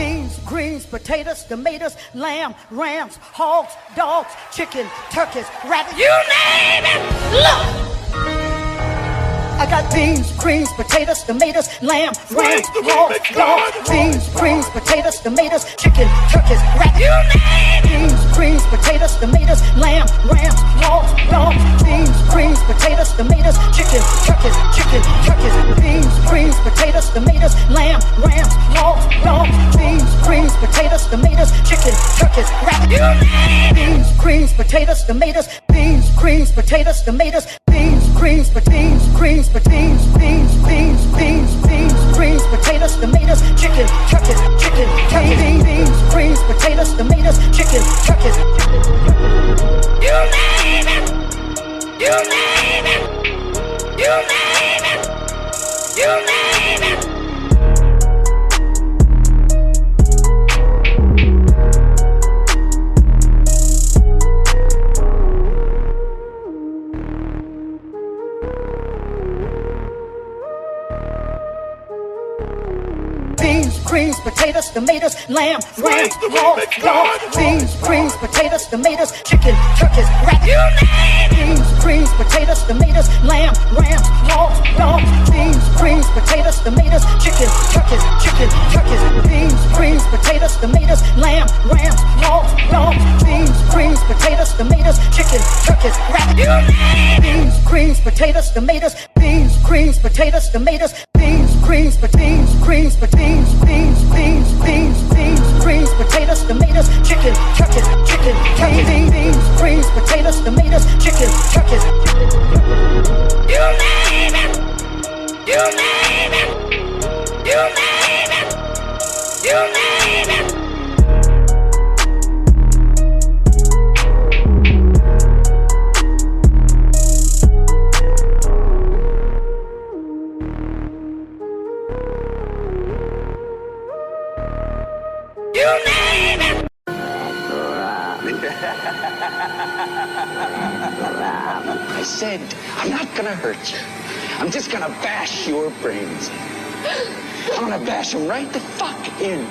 beans, greens, potatoes, tomatoes, lamb, rams, hogs, dogs, chicken, turkeys, rabbits, you name it. Look! I got beans, greens, potatoes, tomatoes, lamb, rams, hogs, dogs, beans, greens, potatoes, tomatoes, chicken, turkeys, rabbits, you name it. Beans, greens, potatoes, tomatoes, lamb, rams, hogs, dogs, beans, greens, potatoes, tomatoes, chicken, turkeys, beans, greens, potatoes, tomatoes, lamb, rams, hogs, dogs, beans, greens, potatoes, tomatoes, chicken, turkeys, rabbits, you name it. Beans, greens, potatoes, tomatoes, beans, greens, potatoes, tomatoes, beans, greens, beans, greens, beans, beans, beans, beans, beans, greens, potatoes, tomatoes, chicken, turkeys, beans, greens, potatoes, tomatoes, chicken, turkeys. You name it. You name it. You name it. You name it. Greens, potatoes, tomatoes, lamb, rams, hogs, dogs, beans, greens, potatoes, tomatoes, chicken, turkeys, rabbits, you name it. Beans, greens, potatoes, tomatoes, lamb, rams, hogs, dogs, beans, greens, potatoes, tomatoes, chicken, turkeys, beans, greens, potatoes, tomatoes, lamb, rams, hogs, dogs, beans, greens, potatoes, tomatoes, chicken, turkeys, rabbits, you name it. Beans, greens, potatoes, tomatoes, beans, greens, potatoes, tomatoes, beans, greens, beans, greens, beans, beans, beans, beans, beans, greens, potatoes, tomatoes, chicken, turkeys, beans, greens, potatoes, tomatoes, chicken, turkeys. You name it. You name it. You name it. You name it. I said, I'm not gonna hurt you. I'm just gonna bash your brains. I'm gonna bash them right the fuck in.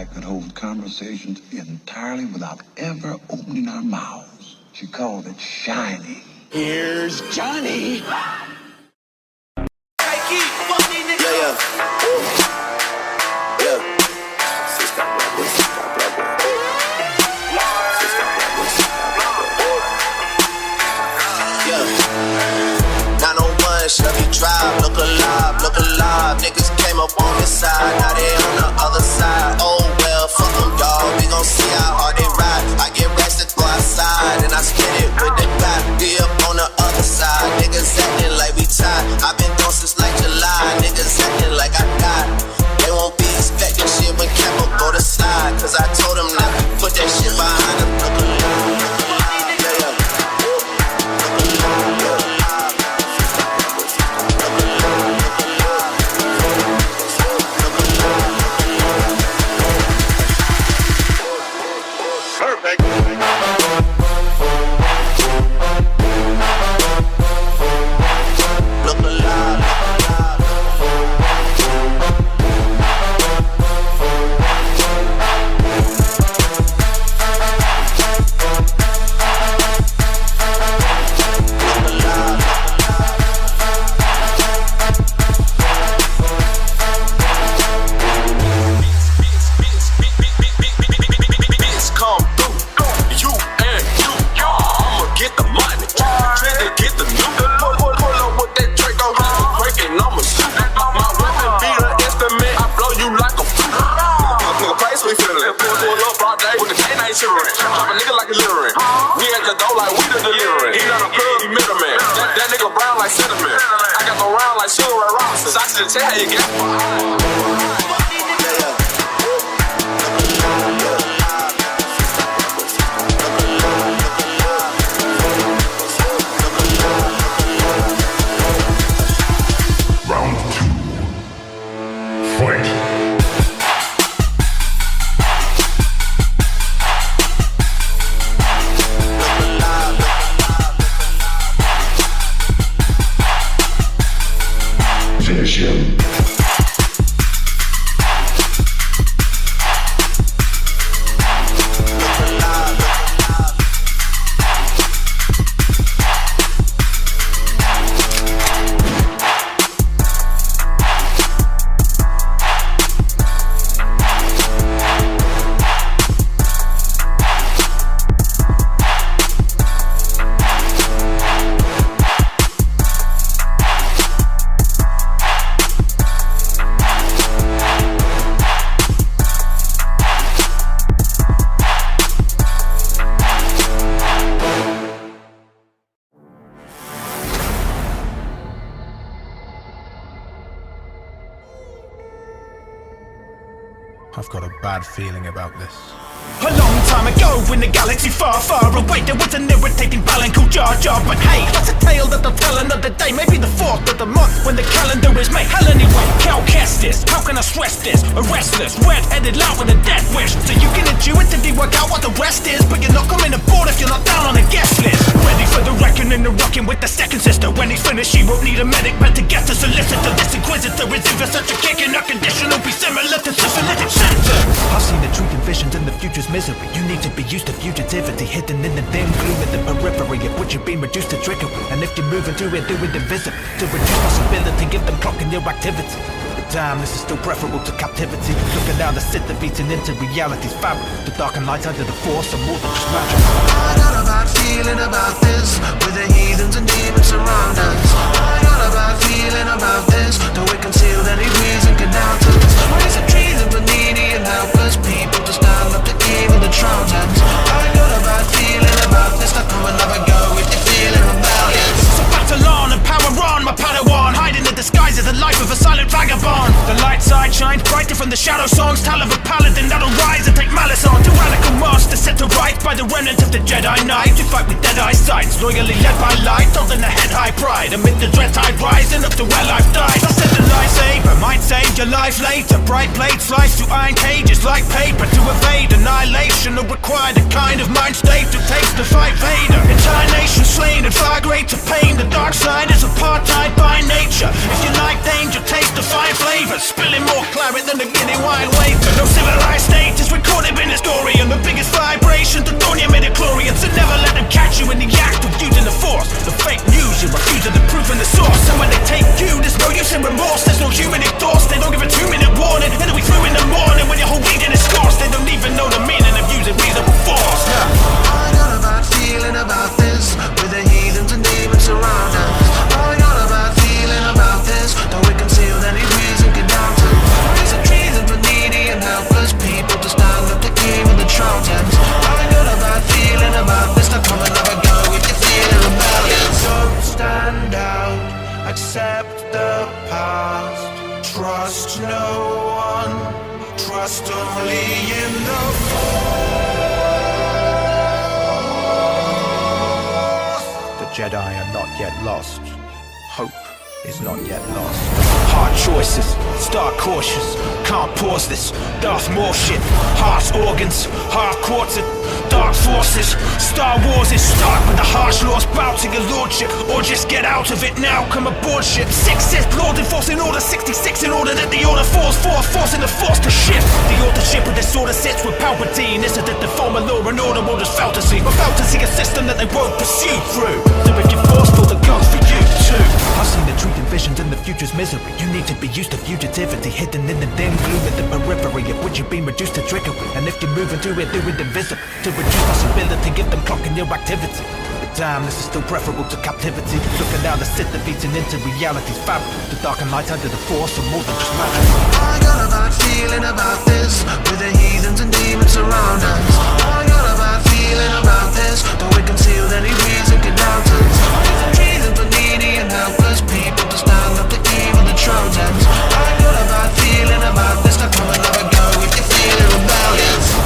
I could hold conversations entirely without ever opening our mouths. She called it shiny. Here's Johnny. Chevy drive, look alive, look alive. Niggas came up on this side, now they on the other side. Oh well, fuck them, y'all. We gon' see how hard they ride. I get rest to go outside, and I spin it with the back. Be up on the other side. Niggas acting like we tied. I've been doing since like July. Niggas acting like I died. They won't be expecting shit when Campbell go to slide. Cause I told them not to put that shit behind them. Look alive, look alive, yeah, yeah. Say how you get. Round 2. Fight. Finish him. I've got a bad feeling about this. A long time ago, in a galaxy far, far away, there was an irritating balance called Jar Jar. But hey, that's a tale that I'll tell another day. Maybe the 4th of the month, when the calendar is made. Hell anyway, Cal Kestis, how can I stress this? A restless, red-headed lout with a death wish. So you can intuitively work out what the rest is, but you're not coming aboard if you're not down on a guest list. Ready for the reckoning and rocking with the second sister. When he's finished, she won't need a medic, but to get a solicitor. This inquisitor is even such a kick in a condition will be similar to syphilitic center. I've seen the truth and visions and the future's misery. You need to be used to fugitivity, hidden in the dim gloom in the periphery of which you've been reduced to trickery. And if you're moving to it, do it invisible. To reduce possibility, give them clock in your activity. But damn, this is still preferable to captivity. Looking down the sit that beating into reality's fabric. The dark and light under the force are more than just magic. I got a bad feeling about this, with the heathens and demons surround us. I got a bad feeling about this, though it concealed any reason can doubt us. Raise the treason for needy and helpless people to stand up to evil the Trojans. I got a bad feeling about this, now come and have a go if you're feeling rebellious. So battle on and power on, my Padawan, hide in the disguise of the life of a silent vagabond. The light side shines brighter from the shadow songs, tell of a paladin that'll rise and take malice on. Tyrannical master set to right by the remnant of the Jedi Knight. To fight with dead eye sights, loyally led by light, holding a head high pride amid the dread tide rising up to where life dies. I said the lightsaber might save your life later. Bright blade slice through iron cages like paper. To evade annihilation will require the kind of mind state to take the fight Vader. Entire nation slain and far greater pain. The dark side is apartheid by nature. If you like danger, taste the fine flavors. Spilling more claret than the a genuine way. No civilized state is recorded in the story, and the biggest vibration to turn your midichlorians, and never let them catch you in the act of using the force. The fake news, you refuse the proof and the source. And when they take you, there's no use in remorse. There's no human exhaust. They don't give a 2-minute warning. It'll be through in the morning when your whole region is scorched. They don't even know the meaning of using reasonable force. I got a bad feeling about this, with the heathens and demons around us. I got a bad feeling about this, though we concealed any reason get down to. Raise a treason for needy and helpless people to stand up to King and the Trojans. I got a bad feeling about this, now come and have a go if you're feeling rebellious. Don't stand out, accept the past, trust no one, trust only in the Jedi are not yet lost. Hope is not yet lost. Hard choices, start cautious. Can't pause this. Darth Maul shit. Heart's organs, hard quartered. Dark forces, Star Wars is start with the harsh laws bow to your lordship, or just get out of it now, come aboard ship. 6 Sith Lord enforcing order 66 in order that the order falls for, forcing the force to shift. The authorship of this order sits with Palpatine. Isn't it the former law and order or just fantasy? But fantasy a system that they won't pursue through. So if you're forceful, the gun's for you too. I've seen the truth and visions and the future's misery. You need to be used to fugitivity, hidden in the dim gloom at the periphery of which you've been reduced to trickery. And if you're moving through it, do it invisible. To reduce possibility, give them clocking your activity. But damn, this is still preferable to captivity. Looking down the Sith defeating into reality's fabric. The dark and light under the force are more than just magic. I got a bad feeling about this, with the heathens and demons around us. I got a bad feeling about this, though we concealed any reason get down to. Raise a treason for needy and helpless people to stand up to evil the Trojans. I got a bad feeling about this, now come and have a go if you're feeling rebellious.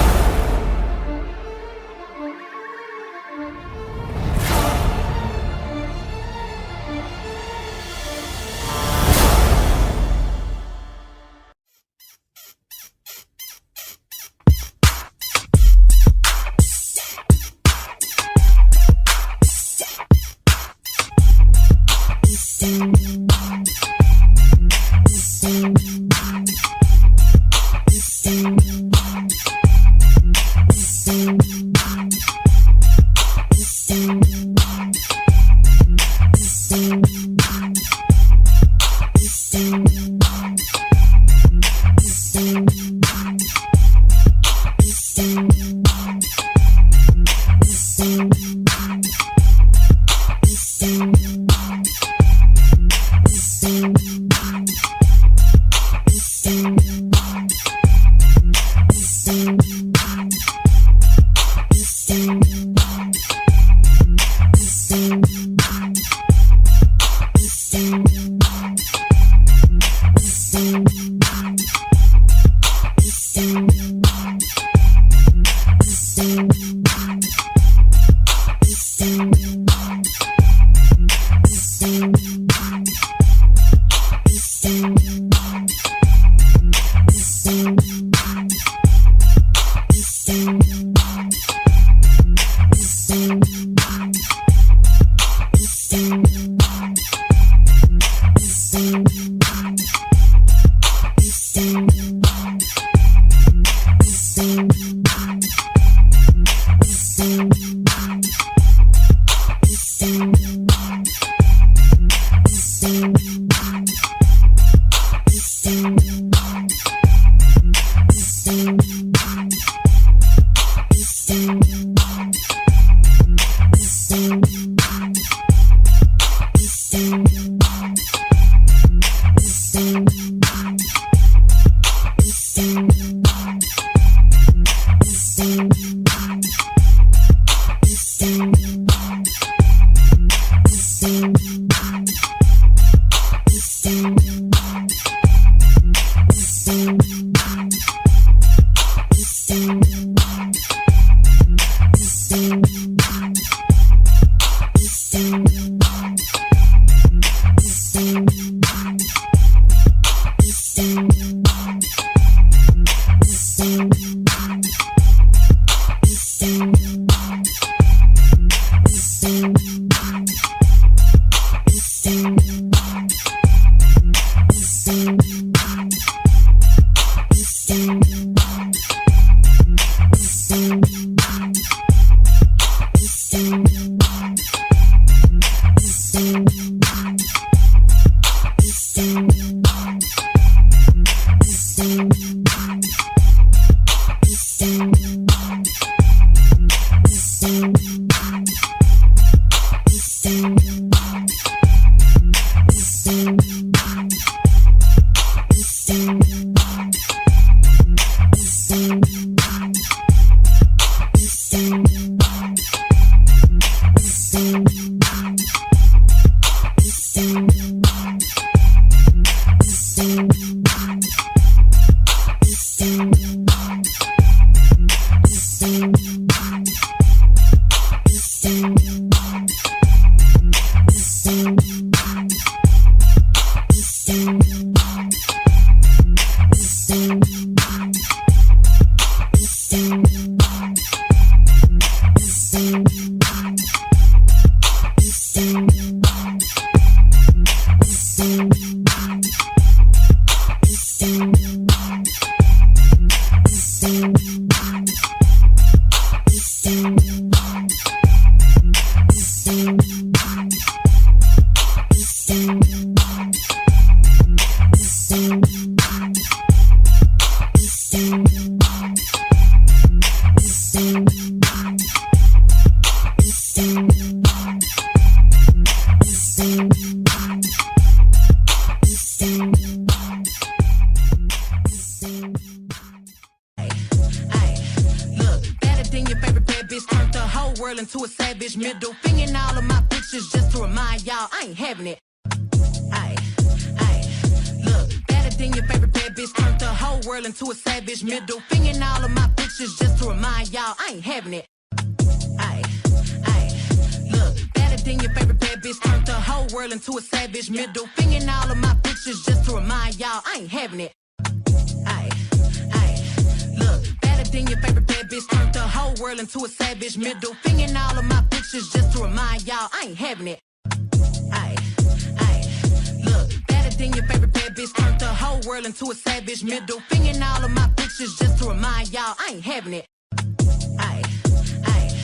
Into a savage middle finger in all of my pictures just to remind y'all I ain't having it. Aye, look, better than your favorite bad bitch turned the whole world into a savage middle finger in all of my pictures just to remind y'all I ain't having it. Aye, look, better than your favorite bad bitch turned the whole world into a savage middle finger in all of my pictures just to remind y'all I ain't having it. Aye, look, better than your favorite bad bitch turned the whole world into a savage middle finger in all of my pictures just to remind y'all I ain't having it. Aye, look, better than your favorite bad bitch turned the whole world into a savage middle finger in all of my pictures just to remind y'all I ain't having it. Aye,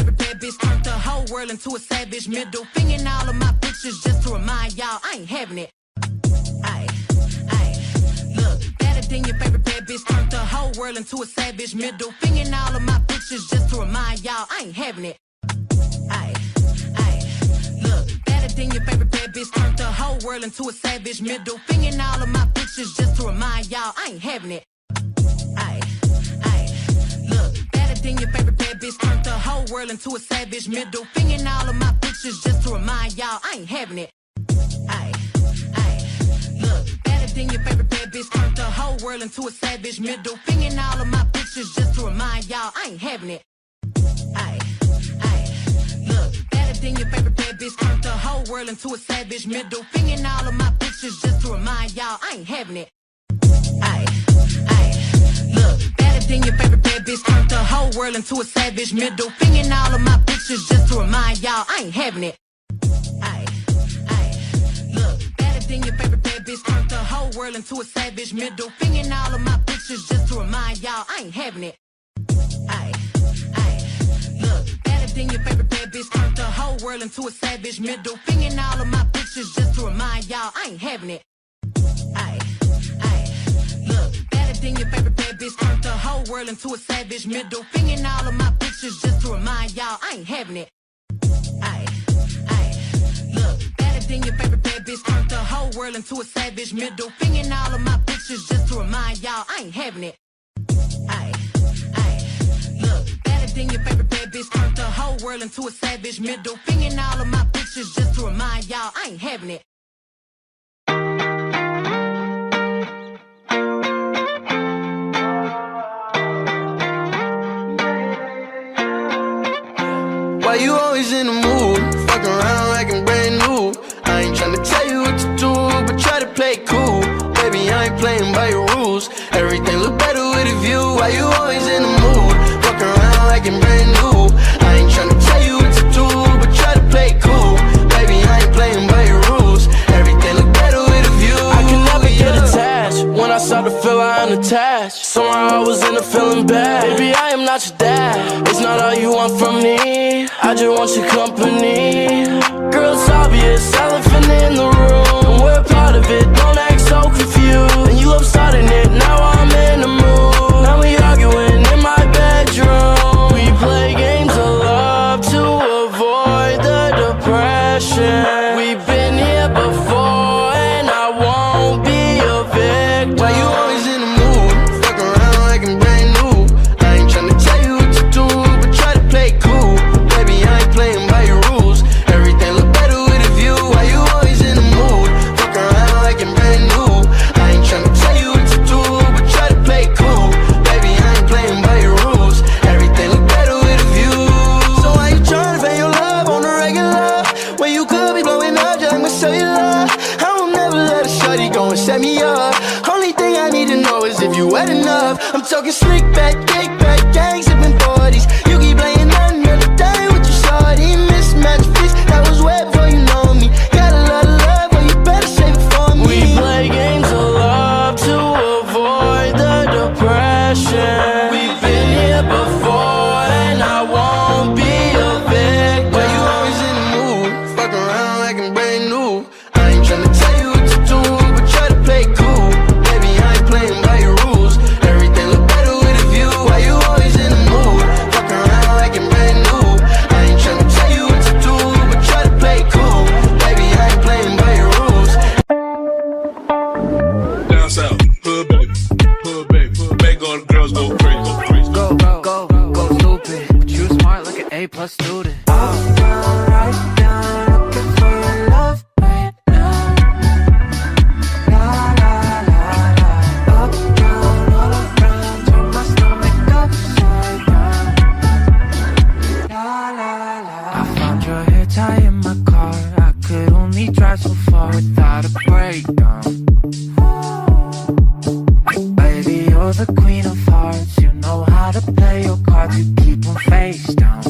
look, better than your favorite bad bitch turned the whole world into a savage middle finger in all of my pictures just to remind y'all I ain't having it. Aye, look, better than your favorite bad bitch turned the whole world into a savage middle finger in all of my pictures just to remind y'all I ain't having it. Aye, look, better than your favorite bad bitch turned the whole world into a savage middle finger in all of my pictures just to remind y'all I ain't having it. Aye, look, better than your favorite bad bitch turned the whole world into a savage middle finger in all of my pictures just to remind y'all I ain't having it. Aye, look, better than your favorite bad bitch turned the whole world into a savage middle finger in all of my pictures just to remind y'all I ain't having it. Aye, look, better than your favorite bad bitch turned the whole world into a savage middle finger in all of my pictures just to remind y'all I ain't having it. Aye, look, better than your favorite bad bitch turned the whole world into a savage middle finger in all of my pictures just to remind y'all I ain't having it. Aye, look, better than your favorite bad bitch turned the whole world into a savage middle finger in all of my pictures just to remind y'all I ain't having it. Aye, look, better than your favorite bad bitch turned the whole world into a savage middle finger in all of my pictures just to remind y'all I ain't having it. Aye, look, better than your favorite bad bitch turned the whole world into a savage middle finger in all of my pictures just to remind y'all I ain't having it. Aye, look, better than your favorite bad bitch turned the whole world into a savage middle finger in all of my pictures just to remind y'all I ain't having it. Aye, look, better than your favorite bad bitch turned the whole world into a savage middle finger in all of my pictures just to remind y'all I ain't having it. Why you always in the mood? Fuck around like I'm brand new. I ain't tryna tell you what to do, but try to play cool. Baby, I ain't playing by your rules. Everything look better with a view. Why you always in the mood? Fuck around like I'm brand new. I ain't tryna tell you what to do, but try to play cool. Baby, I ain't playing by your rules. Everything look better with a view. I can never get attached when I I started to feel I unattached. Somehow I was in a feeling bad. Baby, I am not your dad. It's not all you want from me. I just want your company. Girl, it's obvious, elephant in the room, and we're part of it. Don't act so confused. And you love starting it. Now I'm in the mood. Now we arguing in my bedroom. We play games of love to avoid the depression. We've been here before, and I won't be a victim. Why you always in the mood? Fuck around like I'm brand new. I ain't tryna tell you what to do, but try to play cool. Baby, I ain't playing by your rules. Everything look better with a view. Why you always in the mood? Fuck around like I'm brand new. I ain't tryna tell you what to do, but try to play cool. Baby, I ain't playing by your rules. Everything look better with a view. So why you tryna pay your love on the regular when you could be blowing up just my cellular? I will never let a shorty go and set me up. Only thing I need to know is if you wet enough. I'm talking slick back, kick back, gang sipping 40s. You keep playing another day with your shorty. Mismatch fix, that was way before you know me. Got a lot of love, but you better save it for me. We play games of love to avoid the depression. We've been here before, and I won't be a victim. Why you always in the mood? Fuck around like I'm brand new. I ain't tryna tell you what to do, but try to play cool. Baby, I ain't playing by your rules. Everything look better with a view. Why you always in the mood? Fuck around like I'm brand new. I ain't tryna tell you what to do, but try to play cool. Baby, I ain't playing by your rules. Down south, hood baby, make all the girls go crazy, go crazy. Go stupid. But you smart like an A+ student. Up, down, right down, looking for your love right now. La la la la. Up, down, all around, turn my stomach upside down. La la la. I found your hair tie in my car. I could only drive so far without a breakdown. Baby, you're the queen of hearts. You know how to play your cards. You keep them face down.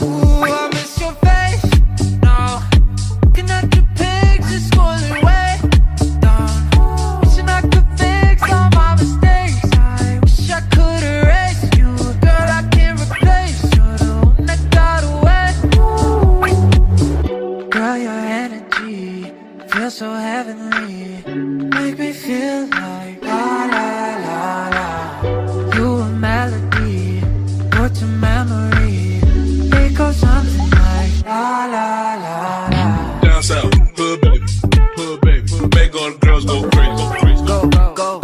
Ooh, I miss your face. No, looking at your pics, it's going way down. Wishing I could fix all my mistakes. I wish I could erase you. Girl, I can't replace you. The one that got away. Girl, your energy feels so heavenly. Make me feel like la la la la. You a melody, put to memory. It goes something like la la la la. Down south, hood baby, make all the girls go crazy, go crazy. Go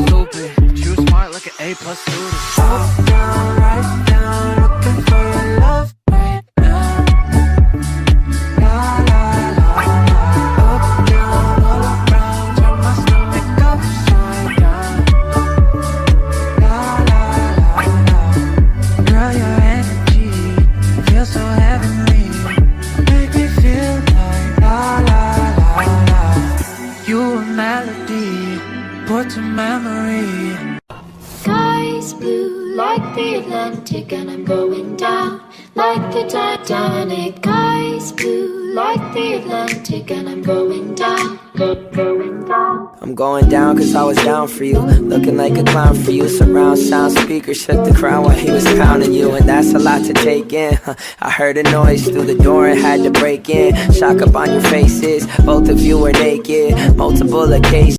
stupid. But you smart like an A+ student. Up, down, right down, looking for your love right now. La la la la. Up, down, all around, turn my stomach upside down. La la la la. Girl, your energy feels so heavenly. Make me feel like la la la la. You a melody, put to memory. Sky's blue like the Atlantic, and I'm going down like the Titanic. Sky's blue like the Atlantic, and I'm going down, going down. I'm going down cause I was down for you. Looking like a clown for you. Surround sound speakers shook the crowd while he was pounding you. And that's a lot to take in. I heard a noise through the door and had to break in. Shock up on your faces, both of you were naked. Multiple occasions.